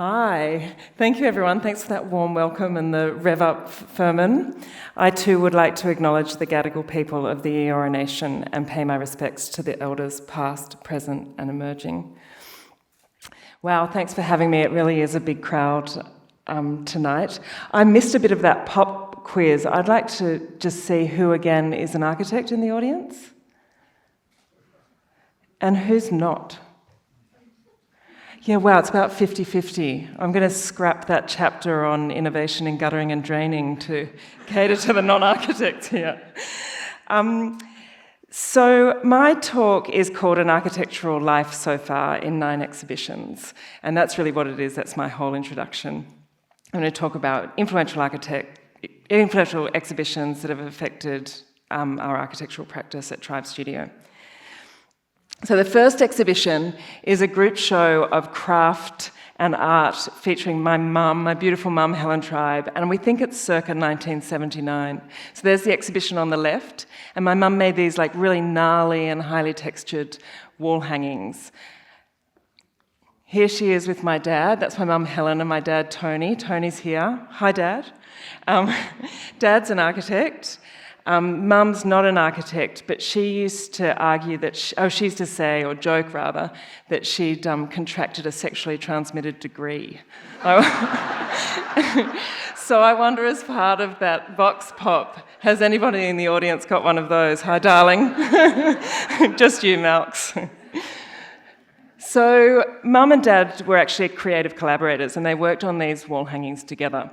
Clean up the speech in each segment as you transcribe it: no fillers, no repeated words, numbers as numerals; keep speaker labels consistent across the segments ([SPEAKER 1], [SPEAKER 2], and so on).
[SPEAKER 1] Hi. Thank you, everyone. Thanks for that warm welcome and the rev up, Furman. I too would like to acknowledge the Gadigal people of the Eora Nation and pay my respects to the elders past, present and emerging. Wow, thanks for having me. It really is a big crowd tonight. I missed a bit of that pop quiz. I'd like to just see who again is an architect in the audience and who's not. Yeah, wow, it's about 50-50. I'm going to scrap that chapter on innovation in guttering and draining to cater to the non-architects here. So my talk is called An Architectural Life So Far in 9 Exhibitions, and that's really what it is. That's my whole introduction. I'm going to talk about influential exhibitions that have affected our architectural practice at Tribe Studio. So the first exhibition is a group show of craft and art featuring my mum, my beautiful mum, Helen Tribe, and we think it's circa 1979. So there's the exhibition on the left, and my mum made these like really gnarly and highly textured wall hangings. Here she is with my dad. That's my mum, Helen, and my dad, Tony. Tony's here. Hi, Dad. Dad's an architect. Mum's not an architect, but she used to argue that, she used to say, or joke rather, that she'd contracted a sexually transmitted degree. So I wonder, as part of that vox pop, has anybody in the audience got one of those? Hi, darling. Just you, Malx. So Mum and Dad were actually creative collaborators, and they worked on these wall hangings together.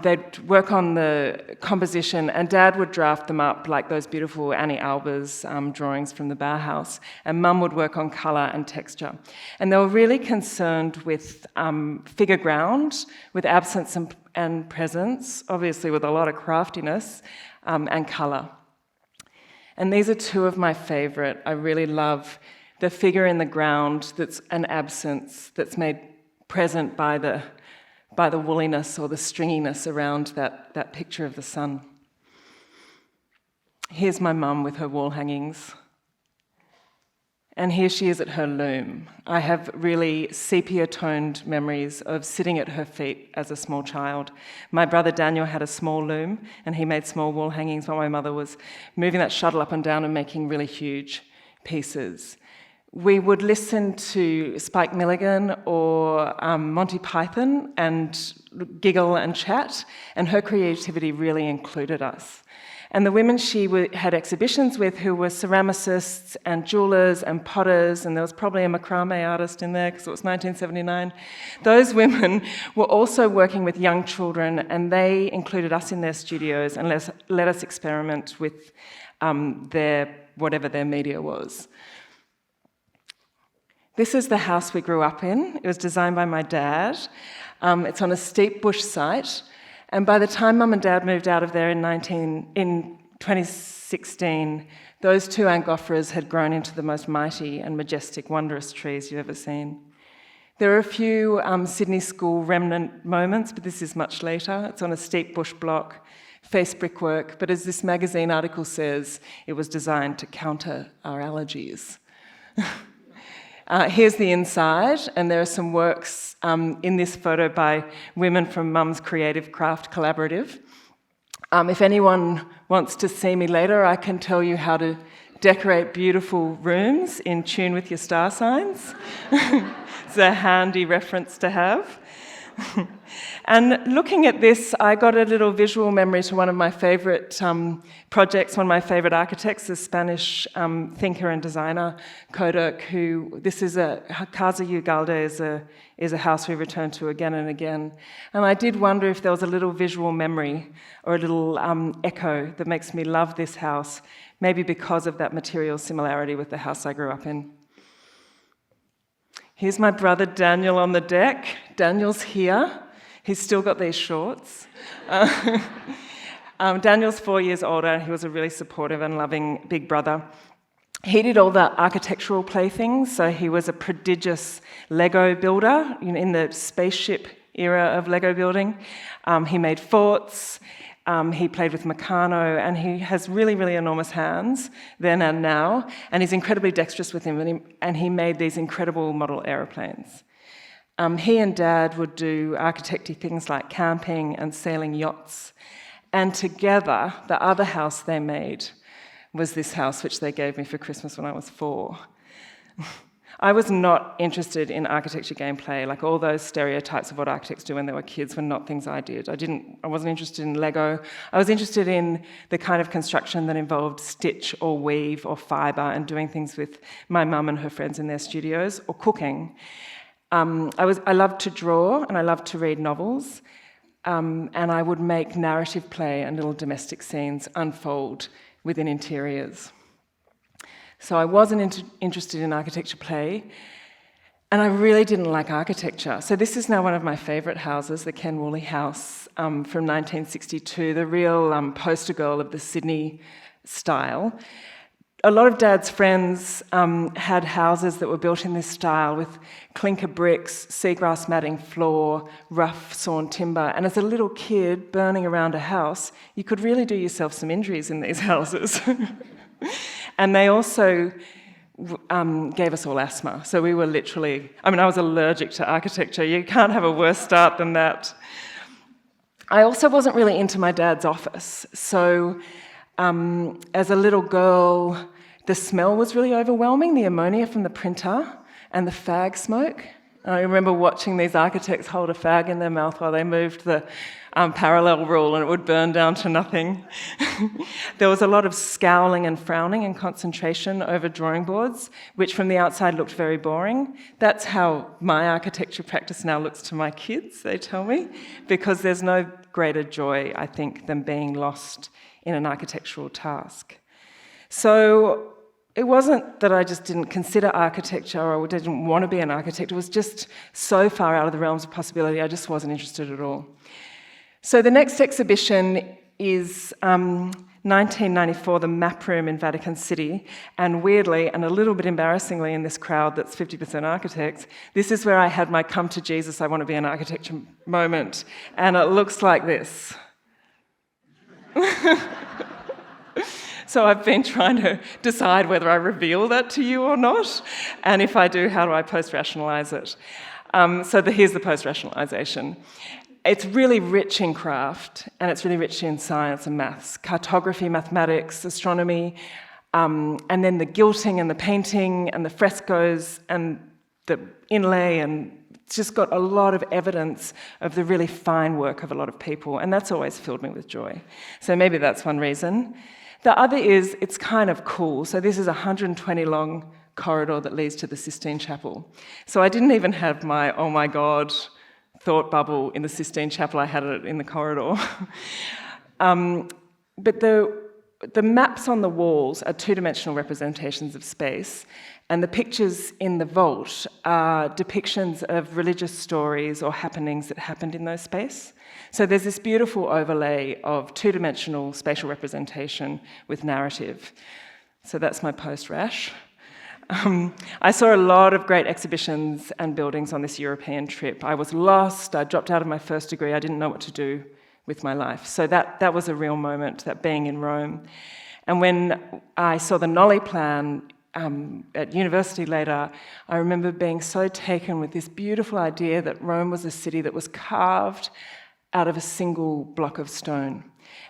[SPEAKER 1] They'd work on the composition, and Dad would draft them up like those beautiful Annie Albers drawings from the Bauhaus, and Mum would work on colour and texture. And they were really concerned with figure ground, with absence and presence, obviously with a lot of craftiness, and colour. And these are two of my favourite. I really love the figure in the ground that's an absence that's made present by the woolliness or the stringiness around that picture of the sun. Here's my mum with her wall hangings. And here she is at her loom. I have really sepia-toned memories of sitting at her feet as a small child. My brother Daniel had a small loom, and he made small wall hangings while my mother was moving that shuttle up and down and making really huge pieces. We would listen to Spike Milligan or Monty Python and giggle and chat, and her creativity really included us. And the women she had exhibitions with, who were ceramicists and jewellers and potters, and there was probably a macrame artist in there because it was 1979, those women were also working with young children, and they included us in their studios and let us experiment with whatever their media was. This is the house we grew up in. It was designed by my dad. It's on a steep bush site. And by the time Mum and Dad moved out of there in 2016, those two angophoras had grown into the most mighty and majestic, wondrous trees you've ever seen. There are a few Sydney School remnant moments, but this is much later. It's on a steep bush block, face brickwork, but as this magazine article says, it was designed to counter our allergies. Here's the inside, and there are some works in this photo by women from Mum's Creative Craft Collaborative. If anyone wants to see me later, I can tell you how to decorate beautiful rooms in tune with your star signs. It's a handy reference to have. And looking at this, I got a little visual memory to one of my favourite projects, one of my favourite architects, the Spanish thinker and designer, Kodak, this is Casa Ugalde is a house we return to again and again. And I did wonder if there was a little visual memory or a little echo that makes me love this house, maybe because of that material similarity with the house I grew up in. Here's my brother Daniel on the deck. Daniel's here. He's still got these shorts. Daniel's 4 years older. He was a really supportive and loving big brother. He did all the architectural playthings, so he was a prodigious Lego builder in the spaceship era of Lego building. He made forts. He played with Meccano, and he has really, really enormous hands then and now, and he's incredibly dexterous with him, and he made these incredible model aeroplanes. He and Dad would do architecty things like camping and sailing yachts. And together, the other house they made was this house which they gave me for Christmas when I was 4. I was not interested in architecture gameplay. Like, all those stereotypes of what architects do when they were kids were not things I did. I wasn't interested in Lego. I was interested in the kind of construction that involved stitch or weave or fibre and doing things with my mum and her friends in their studios, or cooking. I loved to draw and I loved to read novels, and I would make narrative play and little domestic scenes unfold within interiors. So I wasn't interested in architecture play, and I really didn't like architecture. So this is now one of my favourite houses, the Ken Woolley house from 1962, the real poster girl of the Sydney style. A lot of Dad's friends had houses that were built in this style with clinker bricks, seagrass matting floor, rough sawn timber. And as a little kid burning around a house, you could really do yourself some injuries in these houses. And they also gave us all asthma. So we were literally, I was allergic to architecture. You can't have a worse start than that. I also wasn't really into my dad's office. So as a little girl, the smell was really overwhelming, the ammonia from the printer and the fag smoke. I remember watching these architects hold a fag in their mouth while they moved the parallel rule, and it would burn down to nothing. There was a lot of scowling and frowning and concentration over drawing boards, which from the outside looked very boring. That's how my architecture practice now looks to my kids, they tell me, because there's no greater joy, I think, than being lost in an architectural task. So it wasn't that I just didn't consider architecture or didn't want to be an architect. It was just so far out of the realms of possibility, I just wasn't interested at all. So the next exhibition is 1994, the Map Room in Vatican City, and weirdly and a little bit embarrassingly in this crowd that's 50% architects, this is where I had my come to Jesus, I want to be an architect moment, and it looks like this. So I've been trying to decide whether I reveal that to you or not, and if I do, how do I post-rationalise it? Here's the post-rationalisation. It's really rich in craft, and it's really rich in science and maths, cartography, mathematics, astronomy, and then the gilding and the painting and the frescoes and the inlay, and it's just got a lot of evidence of the really fine work of a lot of people, and that's always filled me with joy. So maybe that's one reason. The other is it's kind of cool. So this is a 120-long corridor that leads to the Sistine Chapel. So I didn't even have my, oh my God, thought bubble in the Sistine Chapel. I had it in the corridor. But the maps on the walls are two-dimensional representations of space, and the pictures in the vault are depictions of religious stories or happenings that happened in those space. So there's this beautiful overlay of two-dimensional spatial representation with narrative. So that's my post-rash. I saw a lot of great exhibitions and buildings on this European trip. I was lost, I dropped out of my first degree, I didn't know what to do with my life. So that was a real moment, that being in Rome. And when I saw the Nolli plan at university later, I remember being so taken with this beautiful idea that Rome was a city that was carved out of a single block of stone.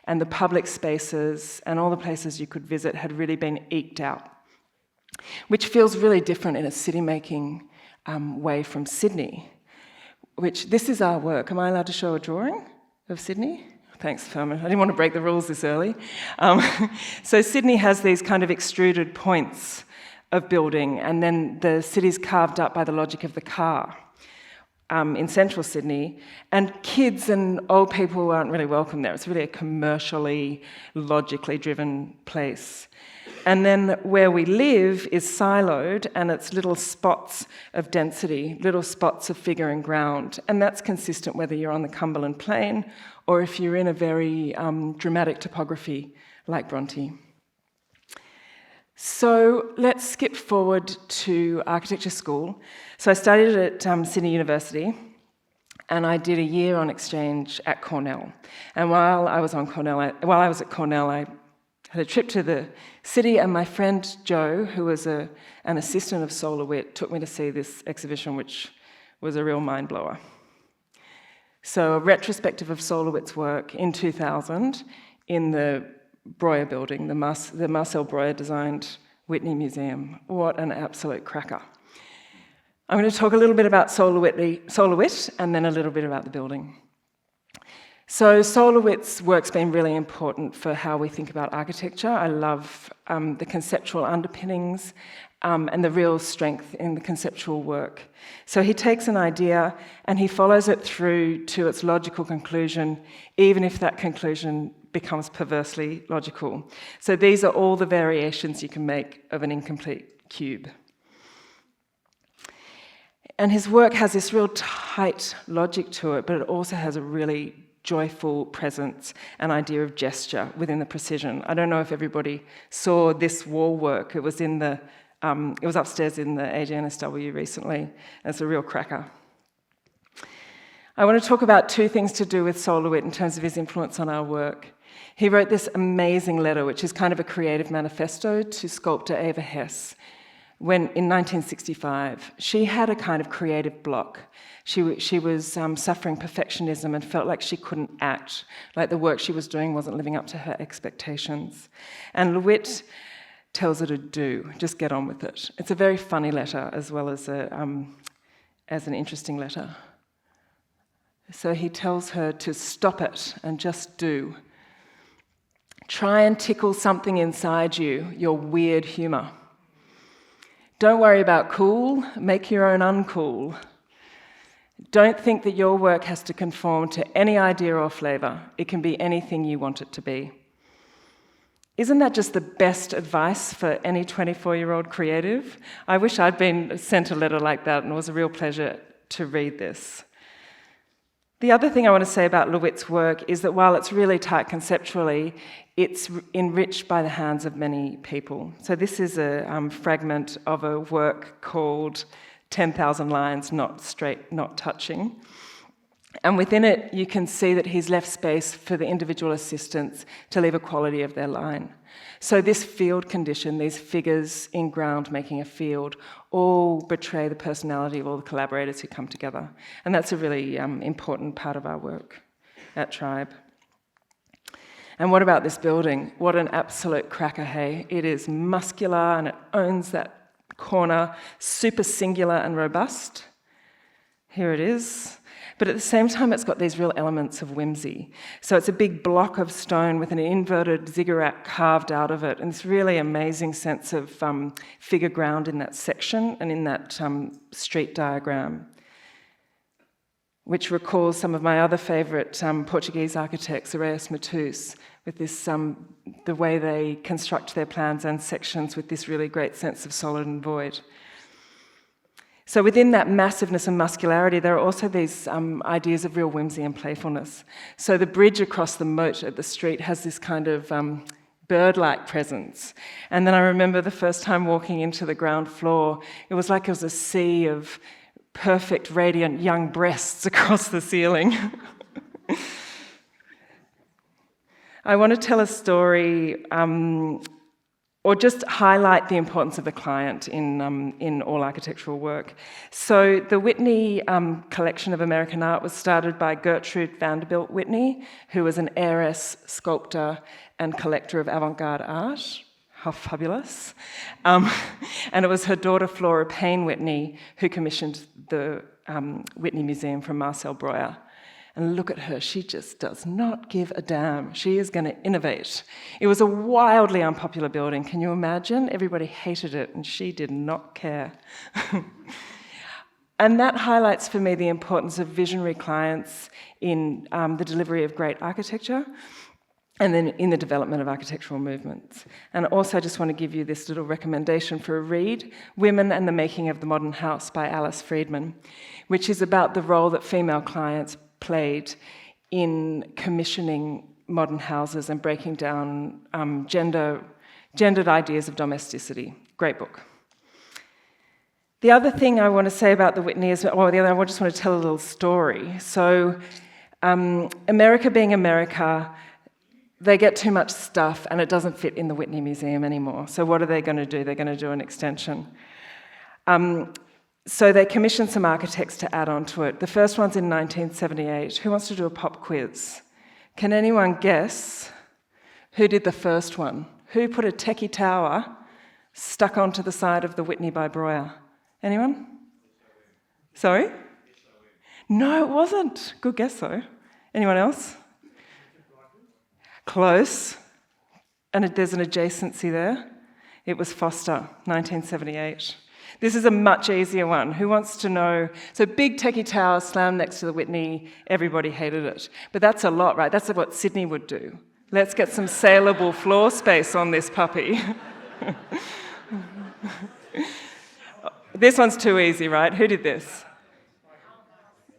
[SPEAKER 1] And the public spaces and all the places you could visit had really been eked out, which feels really different in a city-making way from Sydney, this is our work. Am I allowed to show a drawing of Sydney? Thanks, Furman. I didn't want to break the rules this early. So Sydney has these kind of extruded points of building, and then the city's carved up by the logic of the car in central Sydney, and kids and old people aren't really welcome there. It's really a commercially, logically driven place. And then where we live is siloed, and it's little spots of density, little spots of figure and ground. And that's consistent whether you're on the Cumberland Plain or if you're in a very dramatic topography like Bronte. So let's skip forward to architecture school. So I studied at Sydney University, and I did a year on exchange at Cornell. And while I was at Cornell, I had a trip to the city, and my friend Jo, who was an assistant of LeWitt, took me to see this exhibition, which was a real mind blower. So a retrospective of LeWitt's work in 2000 in the Breuer building, the Marcel Breuer designed Whitney Museum. What an absolute cracker. I'm going to talk a little bit about LeWitt and then a little bit about the building. So LeWitt's work's been really important for how we think about architecture. I love the conceptual underpinnings and the real strength in the conceptual work. So he takes an idea and he follows it through to its logical conclusion, even if that conclusion becomes perversely logical. So these are all the variations you can make of an incomplete cube. And his work has this real tight logic to it, but it also has a really joyful presence and idea of gesture within the precision. I don't know if everybody saw this wall work. It was upstairs in the AGNSW recently. It's a real cracker. I want to talk about two things to do with LeWitt in terms of his influence on our work. He wrote this amazing letter, which is kind of a creative manifesto to sculptor Eva Hess. When in 1965, she had a kind of creative block. She was suffering perfectionism and felt like she couldn't act, like the work she was doing wasn't living up to her expectations. And LeWitt tells her to do, just get on with it. It's a very funny letter as well as an interesting letter. So he tells her to stop it and just do. Try and tickle something inside you, your weird humour. Don't worry about cool, make your own uncool. Don't think that your work has to conform to any idea or flavour. It can be anything you want it to be. Isn't that just the best advice for any 24-year-old creative? I wish I'd been sent a letter like that, and it was a real pleasure to read this. The other thing I want to say about LeWitt's work is that while it's really tight conceptually, it's enriched by the hands of many people. So this is a fragment of a work called 10,000 Lines, Not Straight, Not Touching. And within it, you can see that he's left space for the individual assistants to leave a quality of their line. So this field condition, these figures in ground making a field, all betray the personality of all the collaborators who come together. And that's a really important part of our work at Tribe. And what about this building? What an absolute cracker, hey? It is muscular and it owns that corner, super singular and robust. Here it is. But at the same time, it's got these real elements of whimsy. So it's a big block of stone with an inverted ziggurat carved out of it, and this really amazing sense of figure ground in that section and in that street diagram, which recalls some of my other favourite Portuguese architects, Areias Matus, with this the way they construct their plans and sections with this really great sense of solid and void. So within that massiveness and muscularity, there are also these ideas of real whimsy and playfulness. So the bridge across the moat at the street has this kind of bird-like presence. And then I remember the first time walking into the ground floor, it was like it was a sea of perfect, radiant young breasts across the ceiling. I want to tell a story or just highlight the importance of the client in all architectural work. So the Whitney collection of American art was started by Gertrude Vanderbilt Whitney, who was an heiress, sculptor, and collector of avant-garde art. How fabulous. And it was her daughter, Flora Payne Whitney, who commissioned the Whitney Museum from Marcel Breuer. And look at her, she just does not give a damn. She is going to innovate. It was a wildly unpopular building. Can you imagine? Everybody hated it, and she did not care. And that highlights for me the importance of visionary clients in the delivery of great architecture, and then in the development of architectural movements. And also I just want to give you this little recommendation for a read, Women and the Making of the Modern House by Alice Friedman, which is about the role that female clients played in commissioning modern houses and breaking down gendered ideas of domesticity. Great book. The other thing I want to say about the Whitney is, I just want to tell a little story. So America being America, they get too much stuff and it doesn't fit in the Whitney Museum anymore. So what are they going to do? They're going to do an extension. So they commissioned some architects to add on to it. The first one's in 1978. Who wants to do a pop quiz? Can anyone guess who did the first one? Who put a techie tower stuck onto the side of the Whitney by Breuer? Anyone? Sorry? No, it wasn't. Good guess, though. Anyone else? Close. And there's an adjacency there. It was Foster, 1978. This is a much easier one. Who wants to know? So big techie tower slammed next to the Whitney, everybody hated it. But that's a lot, right? That's what Sydney would do. Let's get some saleable floor space on this puppy. This one's too easy, right? Who did this?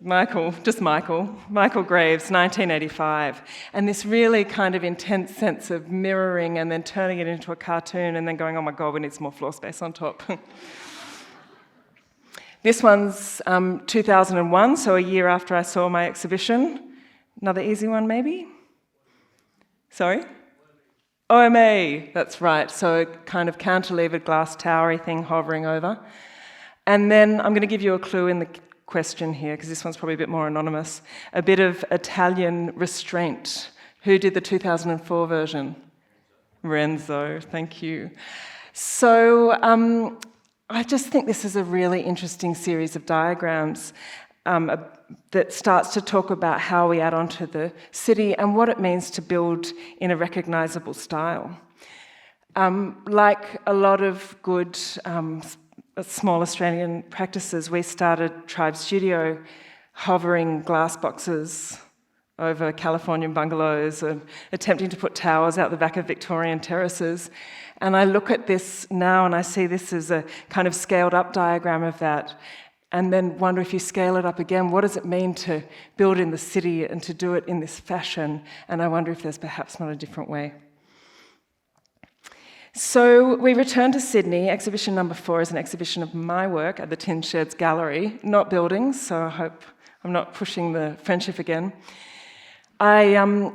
[SPEAKER 1] Michael Graves, 1985. And this really kind of intense sense of mirroring and then turning it into a cartoon and then going, oh my God, we need some more floor space on top. This one's 2001, so a year after I saw my exhibition. Another easy one, maybe? Sorry? OMA, that's right. So a kind of cantilevered glass towery thing hovering over. And then I'm going to give you a clue in the question here, because this one's probably a bit more anonymous. A bit of Italian restraint. Who did the 2004 version? Renzo, thank you. So I just think this is a really interesting series of diagrams that starts to talk about how we add on to the city and what it means to build in a recognisable style. Like a lot of good small Australian practices, we started Tribe Studio hovering glass boxes over Californian bungalows and attempting to put towers out the back of Victorian terraces. And I look at this now and I see this as a kind of scaled up diagram of that, and then wonder, if you scale it up again, what does it mean to build in the city and to do it in this fashion? And I wonder if there's perhaps not a different way. So we returned to Sydney. Exhibition number 4 is an exhibition of my work at the Tin Sheds Gallery, not buildings, so I hope I'm not pushing the friendship again. I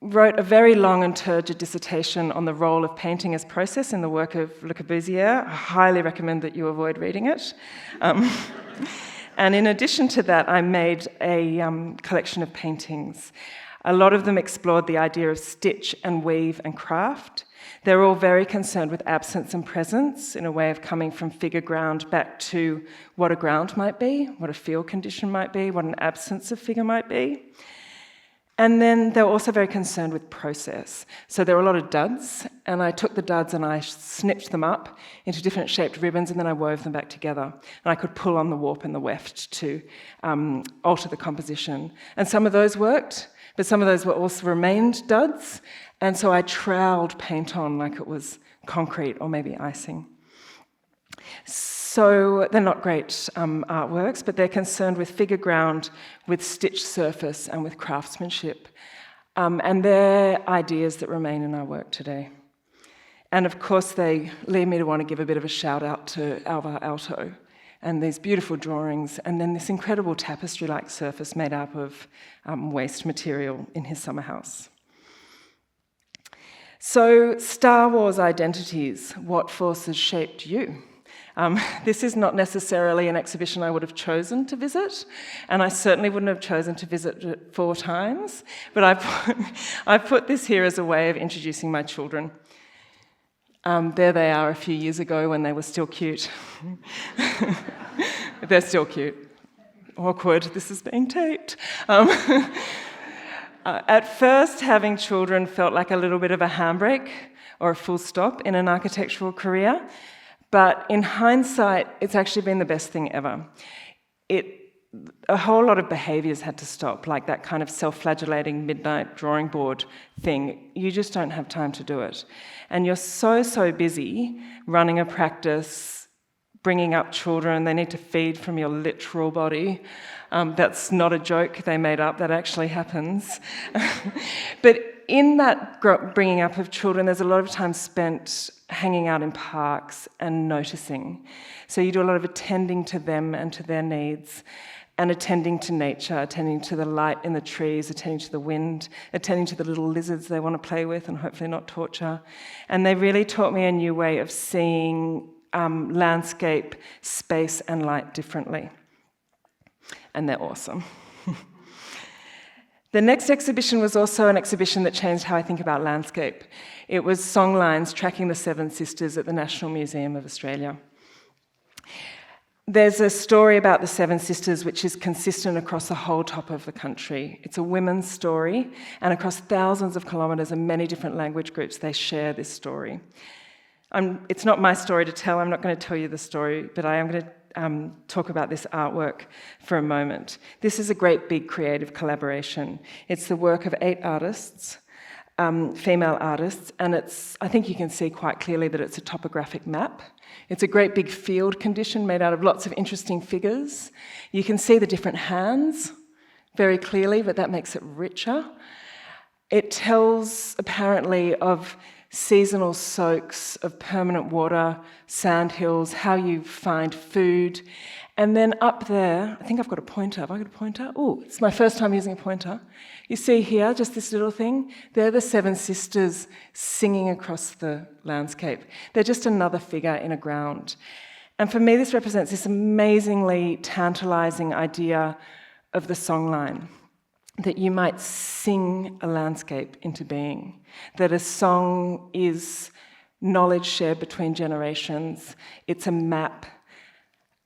[SPEAKER 1] wrote a very long and turgid dissertation on the role of painting as process in the work of Le Corbusier. I highly recommend that you avoid reading it. And in addition to that, I made a collection of paintings. A lot of them explored the idea of stitch and weave and craft. They're all very concerned with absence and presence in a way of coming from figure ground back to what a ground might be, what a field condition might be, what an absence of figure might be. And then they were also very concerned with process. So there were a lot of duds, and I took the duds and I snipped them up into different shaped ribbons, and then I wove them back together. And I could pull on the warp and the weft to alter the composition. And some of those worked, but some of those were also remained duds, and so I troweled paint on like it was concrete or maybe icing. So they're not great artworks, but they're concerned with figure ground, with stitched surface, and with craftsmanship. And they're ideas that remain in our work today. And of course, they lead me to want to give a bit of a shout out to Alvar Aalto and these beautiful drawings, and then this incredible tapestry-like surface made up of waste material in his summer house. So, Star Wars identities, what forces shaped you? This is not necessarily an exhibition I would have chosen to visit, and I certainly wouldn't have chosen to visit it 4 times, but I put this here as a way of introducing my children. There they are a few years ago when they were still cute. They're still cute. Awkward, this is being taped. At first, having children felt like a little bit of a handbrake or a full stop in an architectural career. But in hindsight, it's actually been the best thing ever. A whole lot of behaviours had to stop, like that kind of self-flagellating midnight drawing board thing. You just don't have time to do it. And you're so busy running a practice, bringing up children. They need to feed from your literal body. That's not a joke they made up, that actually happens. But in that bringing up of children, there's a lot of time spent hanging out in parks and noticing. So you do a lot of attending to them and to their needs, and attending to nature, attending to the light in the trees, attending to the wind, attending to the little lizards they want to play with and hopefully not torture. And they really taught me a new way of seeing landscape, space, and light differently. And they're awesome. The next exhibition was also an exhibition that changed how I think about landscape. It was songlines tracking the Seven Sisters at the National Museum of Australia. There's a story about the Seven Sisters which is consistent across the whole top of the country. It's a women's story, and across thousands of kilometres and many different language groups, they share this story. It's not my story to tell, I'm not going to tell you the story, but I am going to talk about this artwork for a moment. This is a great big creative collaboration. It's the work of 8 artists, female artists, and I think you can see quite clearly that it's a topographic map. It's a great big field condition made out of lots of interesting figures. You can see the different hands very clearly, but that makes it richer. It tells, apparently, of seasonal soaks, of permanent water, sandhills, how you find food. And then up there, I think I've got a pointer. Have I got a pointer? Oh, it's my first time using a pointer. You see here, just this little thing? They're the Seven Sisters singing across the landscape. They're just another figure in a ground. And for me, this represents this amazingly tantalising idea of the songline, that you might sing a landscape into being, that a song is knowledge shared between generations, it's a map,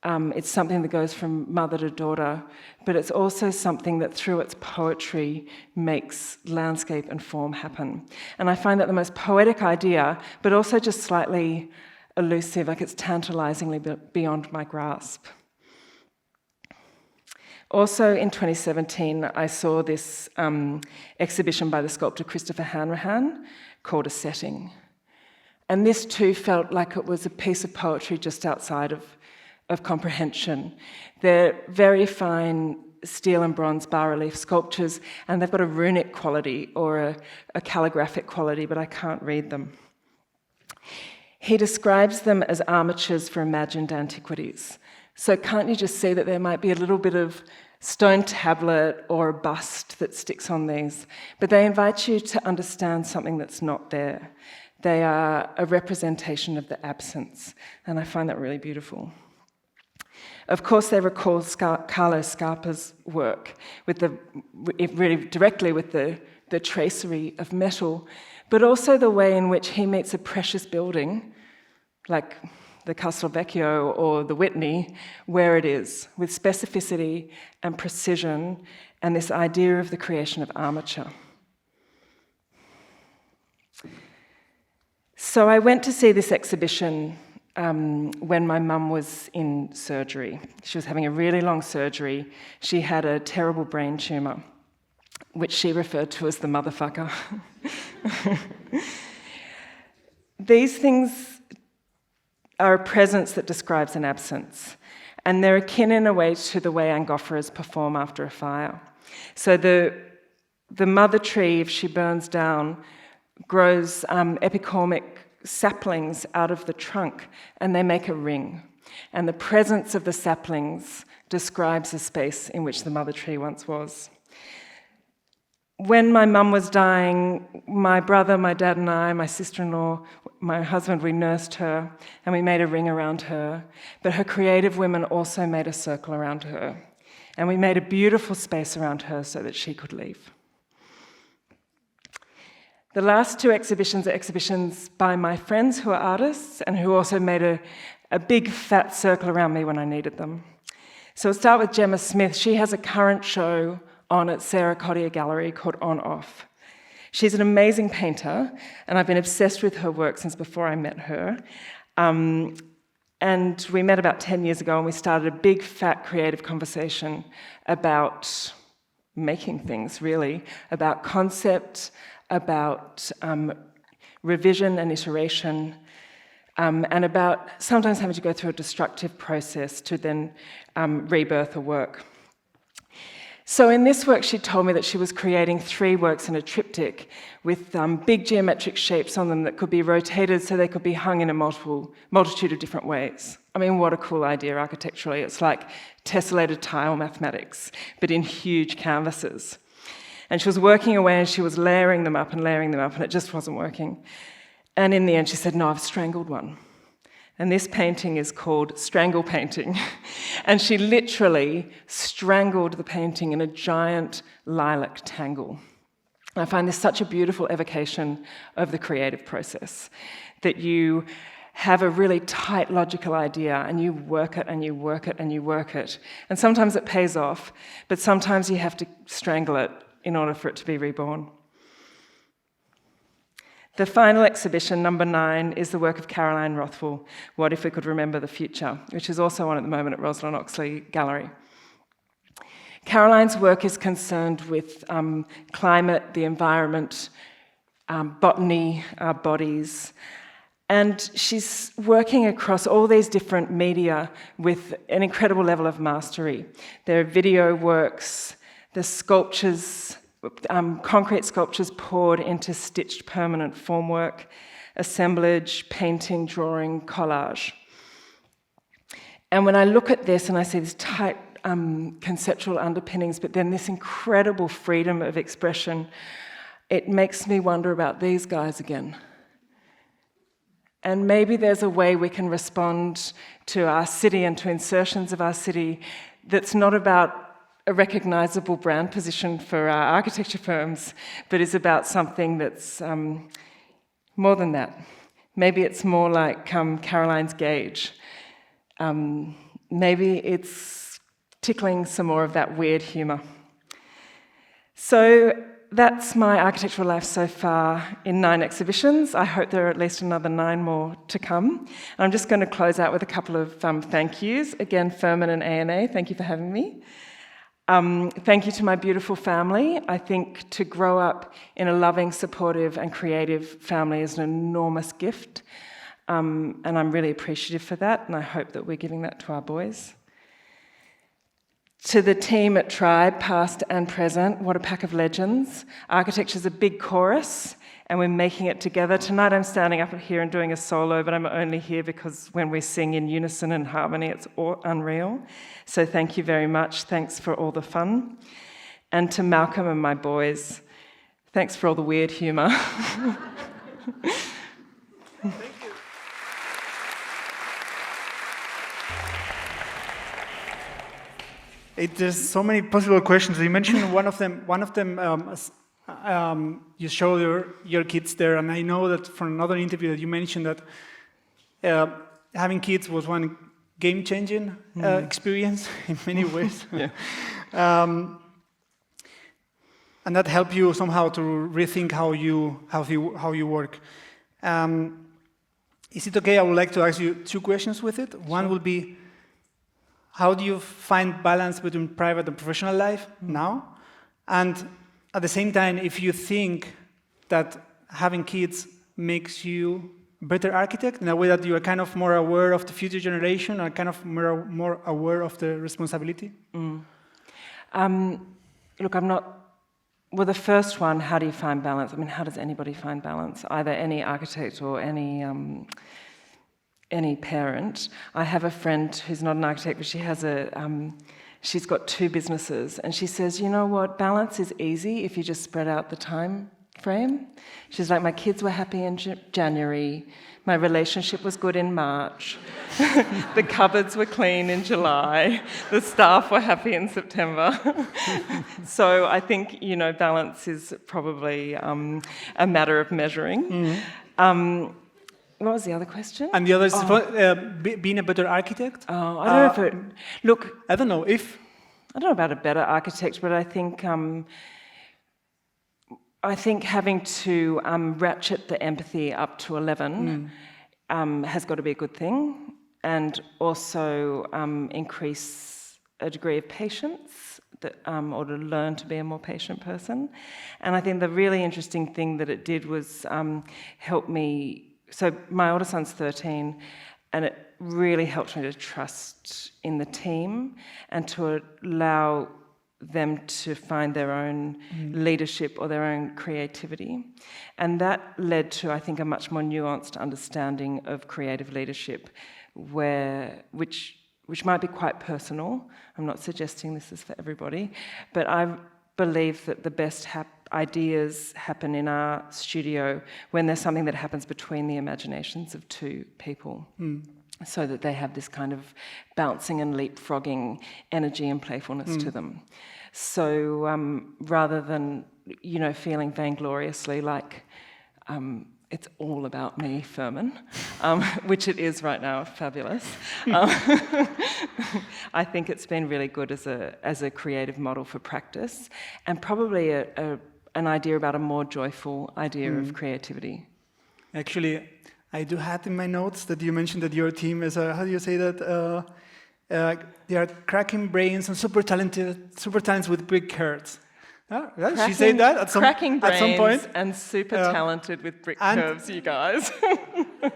[SPEAKER 1] it's something that goes from mother to daughter, but it's also something that through its poetry makes landscape and form happen. And I find that the most poetic idea, but also just slightly elusive, like it's tantalisingly beyond my grasp. Also in 2017, I saw this exhibition by the sculptor Christopher Hanrahan called A Setting. And this too felt like it was a piece of poetry just outside of comprehension. They're very fine steel and bronze bas-relief sculptures, and they've got a runic quality or a calligraphic quality, but I can't read them. He describes them as armatures for imagined antiquities. So can't you just see that there might be a little bit of stone tablet or a bust that sticks on these? But they invite you to understand something that's not there. They are a representation of the absence, and I find that really beautiful. Of course, they recall Carlo Scarpa's work, really directly with the tracery of metal, but also the way in which he meets a precious building, like the Castel Vecchio or the Whitney, where it is, with specificity and precision, and this idea of the creation of armature. So I went to see this exhibition when my mum was in surgery. She was having a really long surgery. She had a terrible brain tumour, which she referred to as the motherfucker. These things are a presence that describes an absence, and they're akin in a way to the way angofferas perform after a fire. So the mother tree, if she burns down, grows epicormic saplings out of the trunk, and they make a ring. And the presence of the saplings describes the space in which the mother tree once was. When my mum was dying, my brother, my dad and I, my sister-in-law, my husband, we nursed her, and we made a ring around her. But her creative women also made a circle around her. And we made a beautiful space around her so that she could leave. The last 2 exhibitions are exhibitions by my friends who are artists and who also made a big fat circle around me when I needed them. So I'll start with Gemma Smith. She has a current show on at Sarah Cottier Gallery called On Off. She's an amazing painter, and I've been obsessed with her work since before I met her. And we met about 10 years ago, and we started a big fat creative conversation about making things, really, about concept, about revision and iteration, and about sometimes having to go through a destructive process to then rebirth a work. So in this work, she told me that she was creating 3 works in a triptych with big geometric shapes on them that could be rotated so they could be hung in a multitude of different ways. I mean, what a cool idea architecturally. It's like tessellated tile mathematics, but in huge canvases. And she was working away and she was layering them up, and it just wasn't working. And in the end, she said, no, I've strangled one. And this painting is called Strangle Painting. And she literally strangled the painting in a giant lilac tangle. I find this such a beautiful evocation of the creative process, that you have a really tight logical idea and you work it and you work it and you work it. And sometimes it pays off, but sometimes you have to strangle it in order for it to be reborn. The final exhibition, number 9, is the work of Caroline Rothwell, What If We Could Remember the Future, which is also on at the moment at Rosalind Oxley Gallery. Caroline's work is concerned with climate, the environment, botany, our bodies, and she's working across all these different media with an incredible level of mastery. There are video works, the sculptures, concrete sculptures poured into stitched permanent formwork, assemblage, painting, drawing, collage. And when I look at this and I see this tight conceptual underpinnings, but then this incredible freedom of expression, it makes me wonder about these guys again. And maybe there's a way we can respond to our city and to insertions of our city that's not about a recognisable brand position for our architecture firms, but is about something that's more than that. Maybe it's more like Caroline's gauge. Maybe it's tickling some more of that weird humour. So that's my architectural life so far in 9 exhibitions. I hope there are at least another 9 more to come. And I'm just going to close out with a couple of thank yous. Again, Furman and A&A, thank you for having me. Thank you to my beautiful family. I think to grow up in a loving, supportive and creative family is an enormous gift. And I'm really appreciative for that, and I hope that we're giving that to our boys. To the team at Tribe, past and present, what a pack of legends. Architecture's a big chorus, and we're making it together. Tonight I'm standing up here and doing a solo, but I'm only here because when we sing in unison and harmony, it's unreal. So thank you very much. Thanks for all the fun. And to Malcolm and my boys, thanks for all the weird humour.
[SPEAKER 2] Thank you. There's so many possible questions. You mentioned one of them. You show your kids there, and I know that from another interview that you mentioned that having kids was one game-changing experience in many ways.
[SPEAKER 1] Yeah.
[SPEAKER 2] And that helped you somehow to rethink how you work. Is it okay? I would like to ask you 2 questions with it. One will be, how do you find balance between private and professional life now? And at the same time, if you think that having kids makes you a better architect in a way that you are kind of more aware of the future generation or kind of more aware of the responsibility?
[SPEAKER 1] Look, I'm not... Well, the first one, how do you find balance? I mean, how does anybody find balance? Either any architect or any parent. I have a friend who's not an architect, but she has she's got 2 businesses, and she says, you know what, balance is easy if you just spread out the time frame. She's like, my kids were happy in January, my relationship was good in March, the cupboards were clean in July, the staff were happy in September. So I think, balance is probably a matter of measuring. What was the other question?
[SPEAKER 2] And the other is being a better architect?
[SPEAKER 1] Oh, I don't know if it... Look...
[SPEAKER 2] I don't know if...
[SPEAKER 1] I don't know about a better architect, but I think having to ratchet the empathy up to 11 has got to be a good thing, and also increase a degree of patience, or to learn to be a more patient person. And I think the really interesting thing that it did was help me... So my older son's 13, and it really helped me to trust in the team and to allow them to find their own leadership or their own creativity. And that led to, I think, a much more nuanced understanding of creative leadership, which might be quite personal. I'm not suggesting this is for everybody, but I believe that the best ideas happen in our studio when there's something that happens between the imaginations of 2 people. so that they have this kind of bouncing and leapfrogging energy and playfulness to them. So rather than, feeling vaingloriously like it's all about me, Furman, which it is right now, fabulous. I think it's been really good as a creative model for practice, and probably an idea about a more joyful idea of creativity.
[SPEAKER 2] Actually, I do have in my notes that you mentioned that your team is, how do you say that? They are cracking brains and super talented with big curves. She said that at some point.
[SPEAKER 1] And super talented with brick curves, you guys.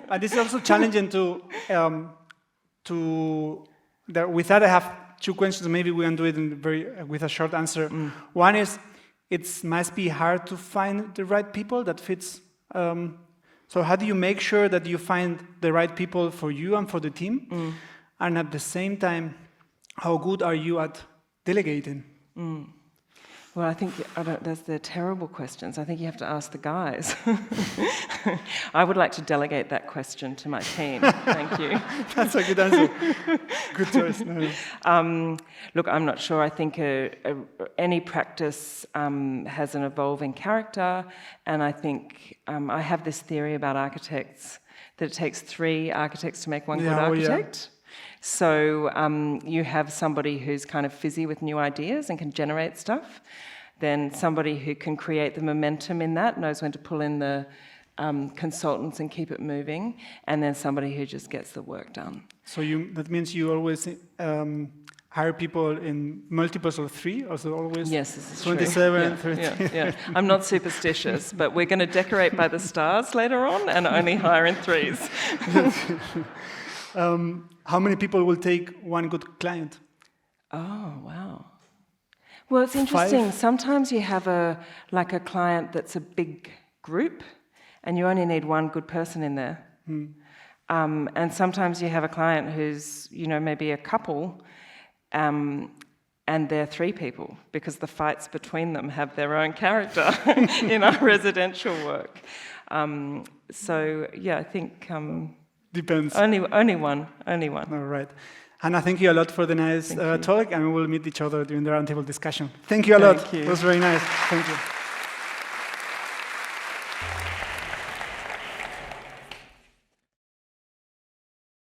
[SPEAKER 2] And it's also challenging with that I have two questions. Maybe we can do it with a short answer. One is, it must be hard to find the right people that fits. So how do you make sure that you find the right people for you and for the team? And at the same time, how good are you at delegating?
[SPEAKER 1] Well, I think they're terrible questions. I think you have to ask the guys. I would like to delegate that question to my team. Thank you.
[SPEAKER 2] That's a good answer. Good choice. No.
[SPEAKER 1] Look, I'm not sure. I think any practice has an evolving character, and I think I have this theory about architects that it takes 3 architects to make one good architect. So you have somebody who's kind of fizzy with new ideas and can generate stuff, then somebody who can create the momentum in that, knows when to pull in the consultants and keep it moving, and then somebody who just gets the work done.
[SPEAKER 2] So that means you always hire people in multiples of 3, or so always?
[SPEAKER 1] Yes, this is
[SPEAKER 2] 27,
[SPEAKER 1] true.
[SPEAKER 2] 30.
[SPEAKER 1] Yeah. I'm not superstitious, but we're going to decorate by the stars later on and only hire in 3s.
[SPEAKER 2] How many people will take one good client?
[SPEAKER 1] Oh, wow. Well, it's interesting.
[SPEAKER 2] 5?
[SPEAKER 1] Sometimes you have a client that's a big group, and you only need one good person in there. And sometimes you have a client who's, maybe a couple, and they're 3 people, because the fights between them have their own character in our residential work. I think...
[SPEAKER 2] Depends.
[SPEAKER 1] Only one.
[SPEAKER 2] All right. Hannah, thank you a lot for the nice talk, and we will meet each other during the roundtable discussion. Thank you a lot.
[SPEAKER 1] Thank you.
[SPEAKER 2] It was very nice. Thank you.